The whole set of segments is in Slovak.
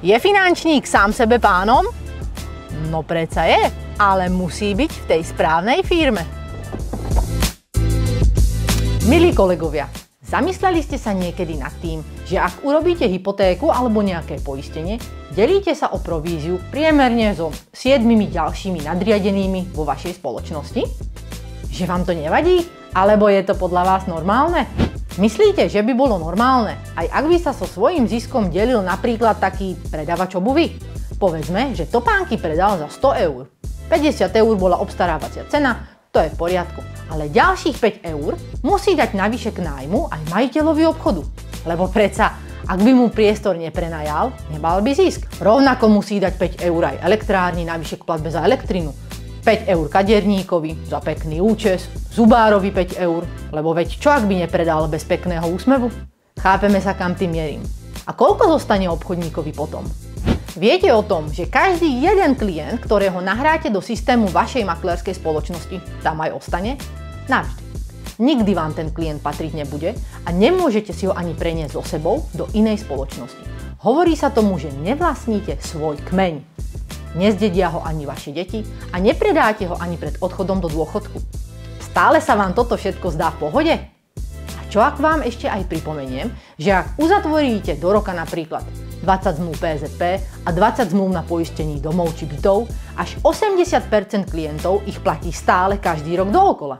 Je finančník sám sebe pánom? No predsa je, ale musí byť v tej správnej firme. Milí kolegovia, zamysleli ste sa niekedy nad tým, že ak urobíte hypotéku alebo nejaké poistenie, delíte sa o províziu priemerne so 7 ďalšími nadriadenými vo vašej spoločnosti? Že vám to nevadí? Alebo je to podľa vás normálne? Myslíte, že by bolo normálne, aj ak by sa so svojím ziskom delil napríklad taký predávač obuvy? Povedzme, že topánky predal za 100 eur. 50 eur bola obstarávacia cena, to je v poriadku. Ale ďalších 5 eur musí dať navyše k nájmu aj majiteľovi obchodu. Lebo predsa, ak by mu priestor neprenajal, nemal by zisk. Rovnako musí dať 5 eur aj elektrárni navyše k platbe za elektrinu. 5 eur kaderníkovi za pekný účes, zubárovi 5 eur, lebo veď čo ak by nepredal bez pekného úsmevu? Chápeme sa, kam tým mierim. A koľko zostane obchodníkovi potom? Viete o tom, že každý jeden klient, ktorého nahráte do systému vašej maklerskej spoločnosti, tam aj ostane? Navždy. Nikdy vám ten klient patriť nebude a nemôžete si ho ani preniesť so sebou do inej spoločnosti. Hovorí sa tomu, že nevlastníte svoj kmeň. Nezdedia ho ani vaše deti a nepredáte ho ani pred odchodom do dôchodku. Stále sa vám toto všetko zdá v pohode? A čo ak vám ešte aj pripomeniem, že ak uzatvoríte do roka napríklad 20 zmluv PZP a 20 zmluv na poistení domov či bytov, až 80% klientov ich platí stále každý rok dookola.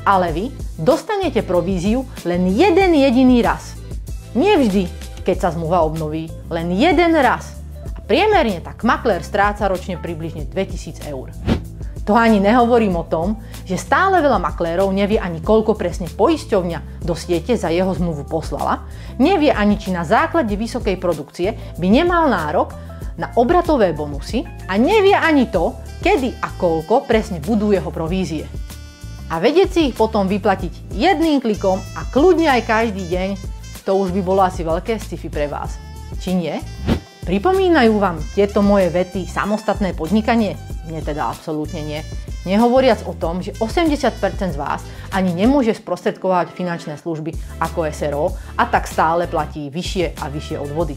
Ale vy dostanete províziu len jeden jediný raz. Nie vždy, keď sa zmluva obnoví, len jeden raz. Priemerne tak maklér stráca ročne približne 2000 eur. To ani nehovorím o tom, že stále veľa maklérov nevie ani koľko presne poisťovňa do siete za jeho zmluvu poslala, nevie ani či na základe vysokej produkcie by nemal nárok na obratové bonusy a nevie ani to, kedy a koľko presne budú jeho provízie. A vedieť si ich potom vyplatiť jedným klikom a kľudne aj každý deň, to už by bolo asi veľké sci-fi pre vás. Či nie? Pripomínajú vám tieto moje vety samostatné podnikanie? Mne teda absolútne nie. Nehovoriac o tom, že 80% z vás ani nemôže sprostredkovať finančné služby ako SRO a tak stále platí vyššie a vyššie odvody.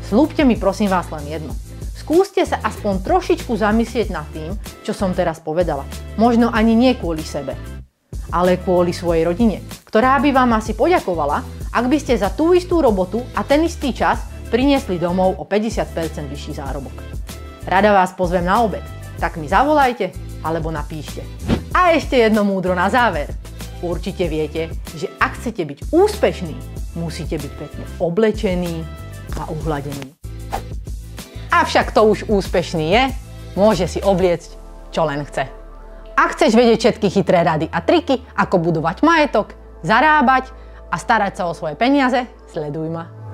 Sľúbte mi prosím vás len jedno. Skúste sa aspoň trošičku zamyslieť nad tým, čo som teraz povedala. Možno ani nie kvôli sebe, ale kvôli svojej rodine, ktorá by vám asi poďakovala, ak by ste za tú istú robotu a ten istý čas priniesli domov o 50% vyšší zárobok. Rada vás pozvem na obed, tak mi zavolajte alebo napíšte. A ešte jedno múdro na záver. Určite viete, že ak chcete byť úspešní, musíte byť pekne oblečení a uhladený. Avšak to už úspešný je, môže si obliecť, čo len chce. Ak chceš vedieť všetky chytré rady a triky, ako budovať majetok, zarábať a starať sa o svoje peniaze, sleduj ma.